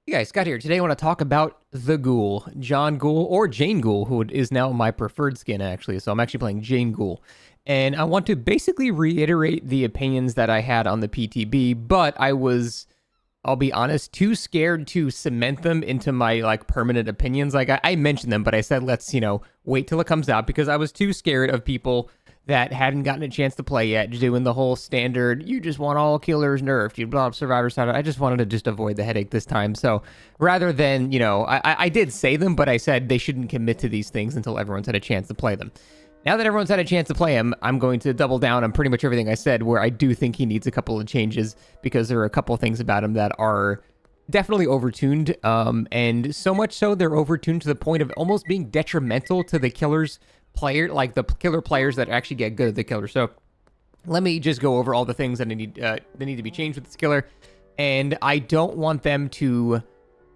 Hey guys, Scott here. Today I want to talk about the Ghoul, John Ghoul, or Jane Ghoul, who is now my preferred skin actually. So I'm actually playing Jane Ghoul. And I want to basically reiterate the opinions that I had on the PTB, but I'll be honest, too scared to cement them into my permanent opinions. I mentioned them, but I said let's, wait till it comes out because I was too scared of people that hadn't gotten a chance to play yet, doing the whole standard, you just want all killers nerfed, you blow up survivor side. I just wanted to just avoid the headache this time. So rather than, I did say them, but I said they shouldn't commit to these things until everyone's had a chance to play them. Now that everyone's had a chance to play him, I'm going to double down on pretty much everything I said, where I do think he needs a couple of changes because there are a couple of things about him that are definitely overtuned, and so much so they're overtuned to the point of almost being detrimental to the killer's player, like the killer players that actually get good at the killer. So let me just go over all the things that need to be changed with this killer, and I don't want them to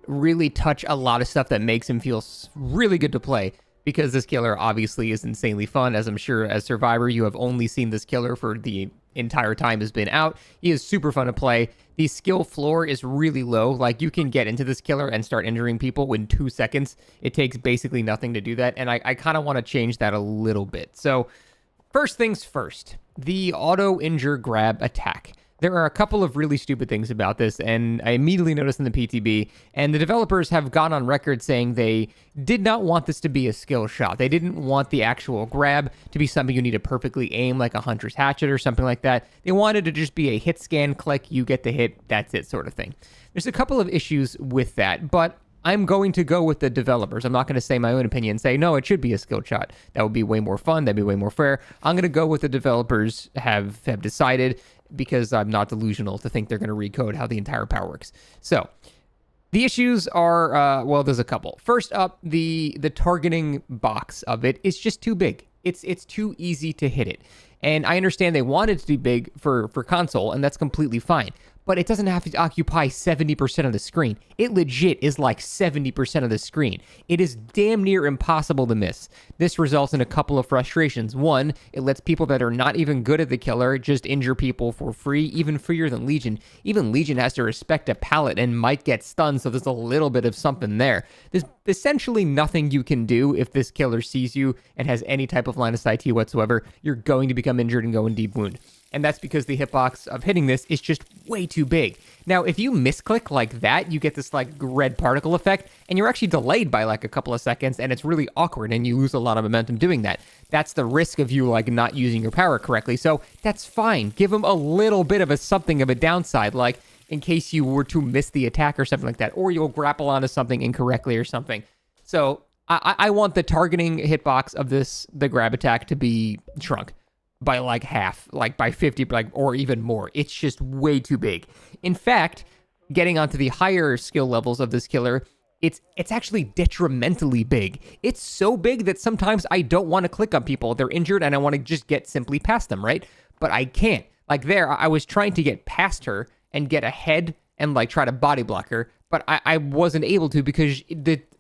really touch a lot of stuff that makes him feel really good to play, because this killer obviously is insanely fun. As I'm sure as Survivor you have only seen this killer for the entire time has been out. He is super fun to play. The skill floor is really low. Like, you can get into this killer and start injuring people in 2 seconds. It takes basically nothing to do that, and I kind of want to change that a little bit. So first things first, the auto injure grab attack. There are a couple of really stupid things about this, and I immediately noticed in the PTB, and the developers have gone on record saying they did not want this to be a skill shot. They didn't want the actual grab to be something you need to perfectly aim, like a Hunter's Hatchet or something like that. They wanted to just be a hit scan, click, you get the hit, that's it sort of thing. There's a couple of issues with that, but I'm going to go with the developers. I'm not going to say my own opinion and say, no, it should be a skill shot. That would be way more fun. That'd be way more fair. I'm going to go with the developers have decided, because I'm not delusional to think they're going to recode how the entire power works. So the issues are, well, there's a couple. First up, the targeting box of it is just too big. It's too easy to hit it. And I understand they want it to be big for console, and that's completely fine. But it doesn't have to occupy 70% of the screen. It legit is like 70% of the screen. It is damn near impossible to miss. This results in a couple of frustrations. One, it lets people that are not even good at the killer just injure people for free, even freer than Legion. Even Legion has to respect a pallet and might get stunned, so there's a little bit of something there. There's essentially nothing you can do if this killer sees you and has any type of line of sight to you whatsoever. You're going to become injured and go in deep wound. And that's because the hitbox of hitting this is just way too big. Now, if you misclick like that, you get this red particle effect, and you're actually delayed by a couple of seconds, and it's really awkward, and you lose a lot of momentum doing that. That's the risk of you not using your power correctly. So that's fine. Give them a little bit of something of a downside, in case you were to miss the attack or something like that, or you'll grapple onto something incorrectly or something. So I want the targeting hitbox of the grab attack to be shrunk by half, by 50, or even more. It's just way too big. In fact, getting onto the higher skill levels of this killer, it's actually detrimentally big. It's so big that sometimes I don't want to click on people. They're injured and I want to just get simply past them, right? But I can't. There, I was trying to get past her and get ahead and try to body block her, but I wasn't able to because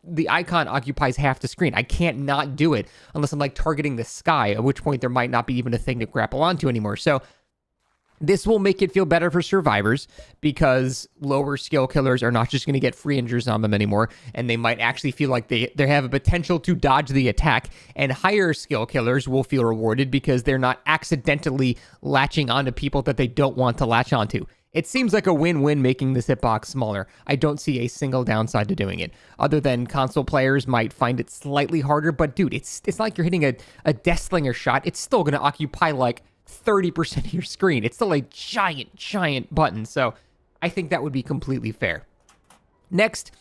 the icon occupies half the screen. I can't not do it unless I'm targeting the sky, at which point there might not be even a thing to grapple onto anymore. So this will make it feel better for survivors because lower skill killers are not just going to get free injures on them anymore, and they might actually feel like they have a potential to dodge the attack, and higher skill killers will feel rewarded because they're not accidentally latching onto people that they don't want to latch onto. It seems like a win-win making this hitbox smaller. I don't see a single downside to doing it, other than console players might find it slightly harder, but dude, it's like you're hitting a Death Slinger shot. It's still going to occupy 30% of your screen. It's still a giant button, so I think that would be completely fair. Next,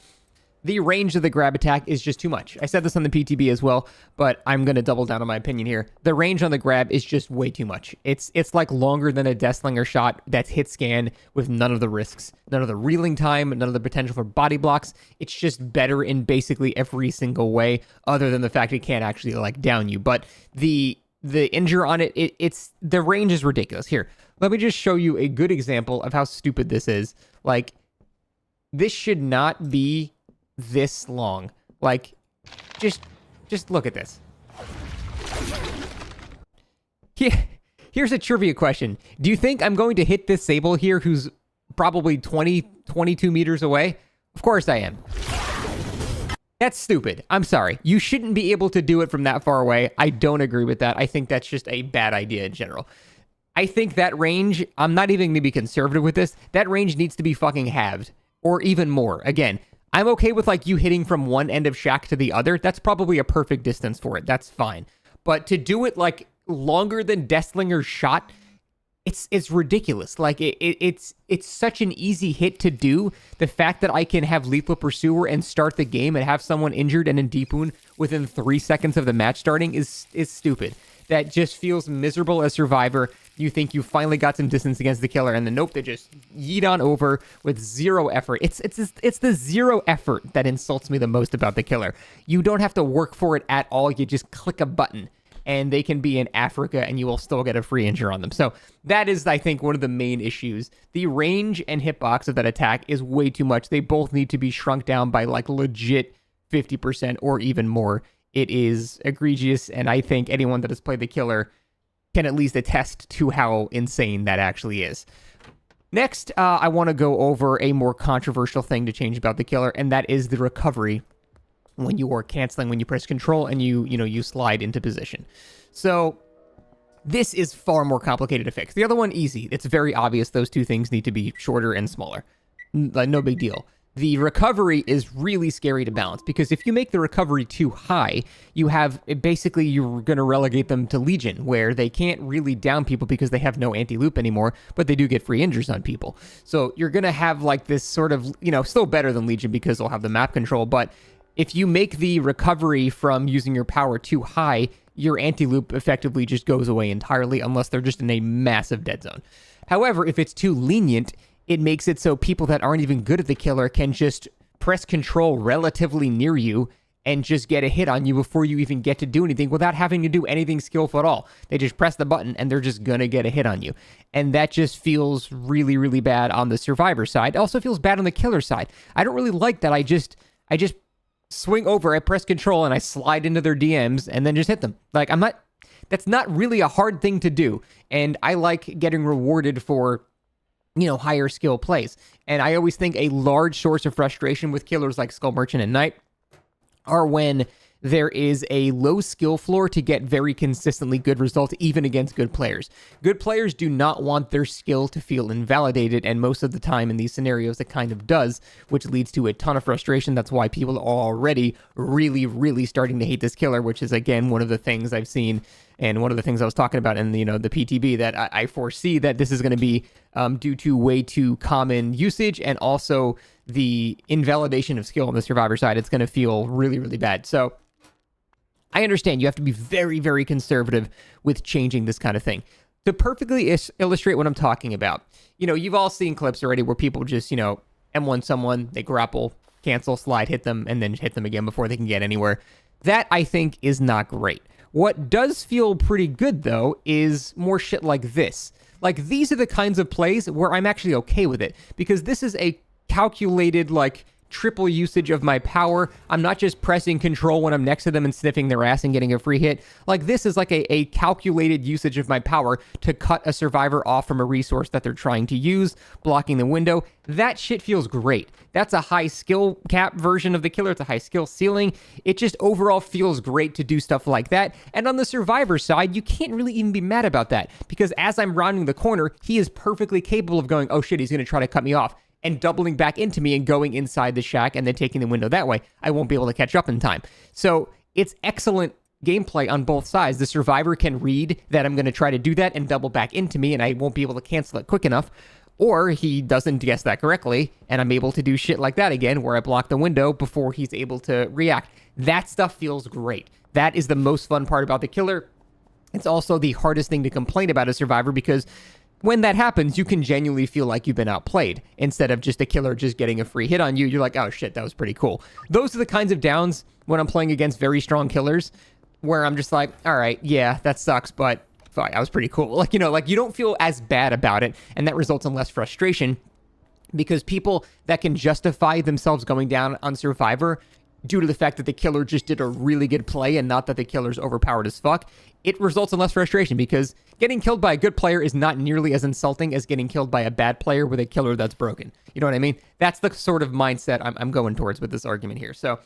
the range of the grab attack is just too much. I said this on the PTB as well, but I'm going to double down on my opinion here. The range on the grab is just way too much. It's longer than a Death Slinger shot that's hit scan with none of the risks, none of the reeling time, none of the potential for body blocks. It's just better in basically every single way, other than the fact it can't actually down you. But the injure on it's the range is ridiculous. Here, let me just show you a good example of how stupid this is. This should not be this long. Just look at this. Here's a trivia question. Do you think I'm going to hit this Sable here who's probably 22 meters away? Of course I am. That's stupid. I'm sorry. You shouldn't be able to do it from that far away. I don't agree with that. I think that's just a bad idea in general. I think that range, I'm not even going to be conservative with this, that range needs to be fucking halved. Or even more. Again, I'm okay with like you hitting from one end of shack to the other. That's probably a perfect distance for it. That's fine. But to do it like longer than Deathslinger's shot, it's ridiculous. Like it's such an easy hit to do. The fact that I can have Lethal Pursuer and start the game and have someone injured and in deep wound within 3 seconds of the match starting is stupid. That just feels miserable as Survivor. You think you finally got some distance against the killer, and then nope, they just yeet on over with zero effort. It's the zero effort that insults me the most about the killer. You don't have to work for it at all. You just click a button, and they can be in Africa, and you will still get a free injure on them. So that is, I think, one of the main issues. The range and hitbox of that attack is way too much. They both need to be shrunk down by like legit 50% or even more. It is egregious, and I think anyone that has played the killer can at least attest to how insane that actually is. Next, I want to go over a more controversial thing to change about the killer, and that is the recovery when you are canceling, when you press control and you slide into position. So this is far more complicated to fix. The other one, easy. It's very obvious those two things need to be shorter and smaller. No big deal. The recovery is really scary to balance because if you make the recovery too high, you're going to relegate them to Legion, where they can't really down people because they have no anti-loop anymore, but they do get free injures on people. So you're going to have like this sort of, still better than Legion because they'll have the map control, but if you make the recovery from using your power too high, your anti-loop effectively just goes away entirely unless they're just in a massive dead zone. However, if it's too lenient, it makes it so people that aren't even good at the killer can just press control relatively near you and just get a hit on you before you even get to do anything without having to do anything skillful at all. They just press the button and they're just gonna get a hit on you. And that just feels really, really bad on the Survivor side. It also feels bad on the killer side. I don't really like that I just swing over, I press control, and I slide into their DMs and then just hit them. Like, that's not really a hard thing to do. And I like getting rewarded for higher skill plays. And I always think a large source of frustration with killers like Skull Merchant and Knight are when there is a low skill floor to get very consistently good results, even against good players. Good players do not want their skill to feel invalidated, and most of the time in these scenarios it kind of does, which leads to a ton of frustration. That's why people are already really, really starting to hate this killer, which is, again, one of the things I've seen and one of the things I was talking about in the PTB that I foresee that this is going to be due to way too common usage and also the invalidation of skill on the Survivor side. It's going to feel really, really bad. So I understand you have to be very, very conservative with changing this kind of thing. To perfectly illustrate what I'm talking about, you've all seen clips already where people just, M1 someone, they grapple, cancel, slide, hit them, and then hit them again before they can get anywhere. That, I think, is not great. What does feel pretty good, though, is more shit like this. Like, these are the kinds of plays where I'm actually okay with it, because this is a calculated, triple usage of my power. I'm not just pressing control when I'm next to them and sniffing their ass and getting a free hit. Like, this is like a calculated usage of my power to cut a survivor off from a resource that they're trying to use, blocking the window. That shit feels great. That's a high skill cap version of the killer. It's a high skill ceiling. It just overall feels great to do stuff like that. And on the survivor side, you can't really even be mad about that, because as I'm rounding the corner, he is perfectly capable of going, oh shit, he's going to try to cut me off, and doubling back into me and going inside the shack and then taking the window that way. I won't be able to catch up in time. So it's excellent gameplay on both sides. The survivor can read that I'm going to try to do that and double back into me, and I won't be able to cancel it quick enough. Or he doesn't guess that correctly, and I'm able to do shit like that again, where I block the window before he's able to react. That stuff feels great. That is the most fun part about the killer. It's also the hardest thing to complain about as Survivor, because when that happens, you can genuinely feel like you've been outplayed. Instead of just a killer just getting a free hit on you, you're like, oh shit, that was pretty cool. Those are the kinds of downs when I'm playing against very strong killers, where I'm just like, all right, yeah, that sucks, but fuck, that was pretty cool. You don't feel as bad about it, and that results in less frustration, because people that can justify themselves going down on Survivor due to the fact that the killer just did a really good play and not that the killer's overpowered as fuck, it results in less frustration because getting killed by a good player is not nearly as insulting as getting killed by a bad player with a killer that's broken. You know what I mean? That's the sort of mindset I'm going towards with this argument here. So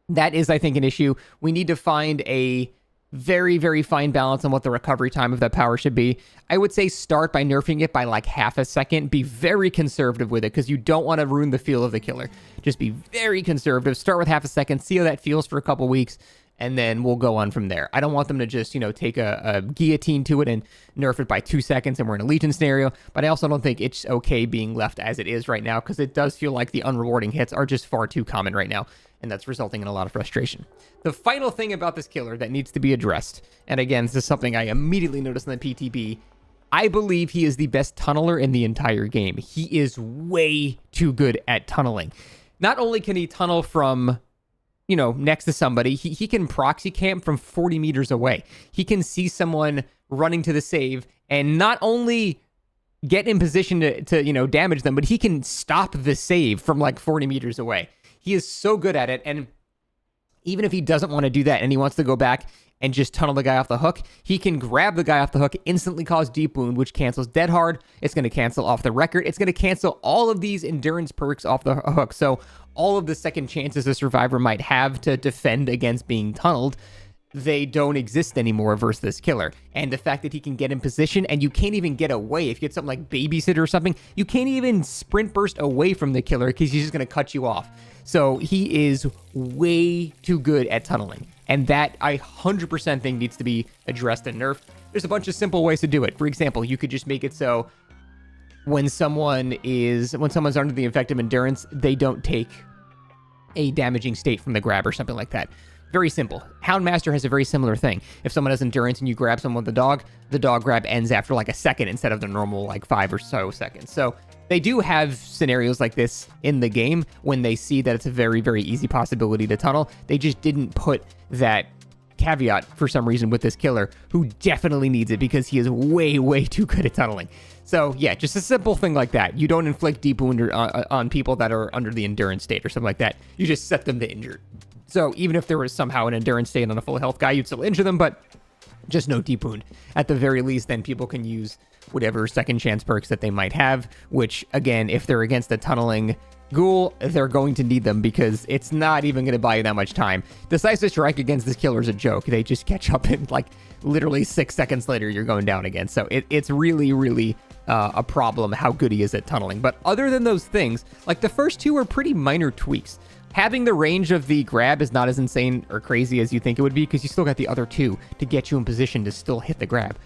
that is, I think, an issue. We need to find a very, very fine balance on what the recovery time of that power should be. I would say start by nerfing it by like half a second. Be very conservative with it because you don't want to ruin the feel of the killer. Just be very conservative. Start with half a second. See how that feels for a couple weeks. And then we'll go on from there. I don't want them to just, take a guillotine to it and nerf it by 2 seconds and we're in a Legion scenario. But I also don't think it's okay being left as it is right now because it does feel like the unrewarding hits are just far too common right now. And that's resulting in a lot of frustration. The final thing about this killer that needs to be addressed, and again, this is something I immediately noticed in the PTB, I believe he is the best tunneler in the entire game. He is way too good at tunneling. Not only can he tunnel from next to somebody, he can proxy camp from 40 meters away. He can see someone running to the save and not only get in position to damage them, but he can stop the save from like 40 meters away. He is so good at it, and even if he doesn't want to do that and he wants to go back and just tunnel the guy off the hook, he can grab the guy off the hook, instantly cause deep wound, which cancels dead hard. It's going to cancel off the record. It's going to cancel all of these endurance perks off the hook. So all of the second chances a survivor might have to defend against being tunneled, they don't exist anymore versus this killer. And the fact that he can get in position and you can't even get away. If you get something like babysitter or something, you can't even sprint burst away from the killer because he's just going to cut you off. So he is way too good at tunneling. And that I 100% think needs to be addressed and nerfed. There's a bunch of simple ways to do it. For example, you could just make it so when someone's under the effect of endurance, they don't take a damaging state from the grab or something like that. Very simple. Houndmaster has a very similar thing. If someone has endurance and you grab someone with the dog grab ends after like a second instead of the normal like 5 or so seconds. So they do have scenarios like this in the game when they see that it's a very, very easy possibility to tunnel. They just didn't put that caveat for some reason with this killer, who definitely needs it because he is way, way too good at tunneling. So yeah, just a simple thing like that. You don't inflict deep wound on people that are under the endurance state or something like that. You just set them to injured. So even if there was somehow an endurance state on a full health guy, you'd still injure them, but just no deep wound. At the very least, then people can use whatever second chance perks that they might have, which again, if they're against a tunneling Ghoul, they're going to need them because it's not even going to buy you that much time. Decisive Strike against this killer is a joke. They just catch up in like literally 6 seconds later, you're going down again. So it's really, really a problem how good he is at tunneling. But other than those things, like the first two are pretty minor tweaks. Having the range of the grab is not as insane or crazy as you think it would be because you still got the other two to get you in position to still hit the grab.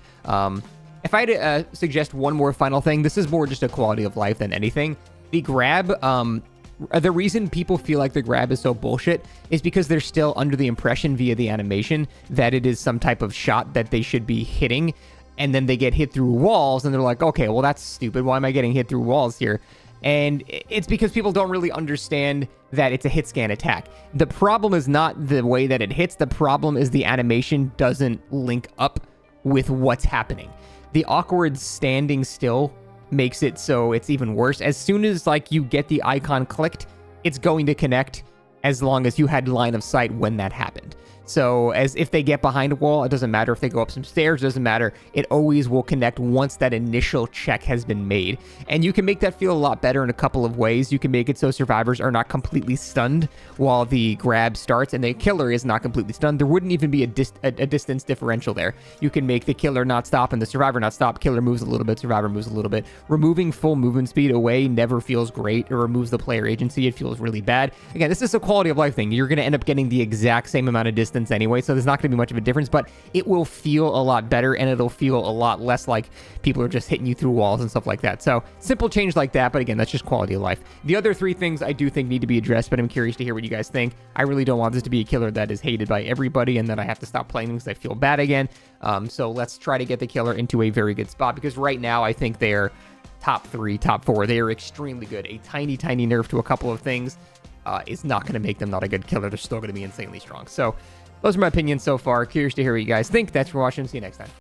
If I had to suggest one more final thing, this is more just a quality of life than anything. The grab, the reason people feel like the grab is so bullshit is because they're still under the impression via the animation that it is some type of shot that they should be hitting. And then they get hit through walls and they're like, okay, well, that's stupid. Why am I getting hit through walls here? And it's because people don't really understand that it's a hit scan attack. The problem is not the way that it hits. The problem is the animation doesn't link up with what's happening. The awkward standing still makes it so it's even worse. As soon as like you get the icon clicked, it's going to connect as long as you had line of sight when that happened. So as if they get behind a wall, it doesn't matter if they go up some stairs, it doesn't matter. It always will connect once that initial check has been made. And you can make that feel a lot better in a couple of ways. You can make it so survivors are not completely stunned while the grab starts and the killer is not completely stunned. There wouldn't even be a distance differential there. You can make the killer not stop and the survivor not stop. Killer moves a little bit, survivor moves a little bit. Removing full movement speed away never feels great. It removes the player agency. It feels really bad. Again, this is a quality of life thing. You're going to end up getting the exact same amount of distance anyway, so there's not going to be much of a difference, but it will feel a lot better and it'll feel a lot less like people are just hitting you through walls and stuff like that. So simple change like that, but again, that's just quality of life. The other three things I do think need to be addressed, but I'm curious to hear what you guys think. I really don't want this to be a killer that is hated by everybody and then I have to stop playing them because I feel bad again. So let's try to get the killer into a very good spot because right now I think they're top 3, top 4. They are extremely good. A tiny nerf to a couple of things is not going to make them not a good killer. They're still going to be insanely strong. So those are my opinions so far. Curious to hear what you guys think. Thanks for watching. See you next time.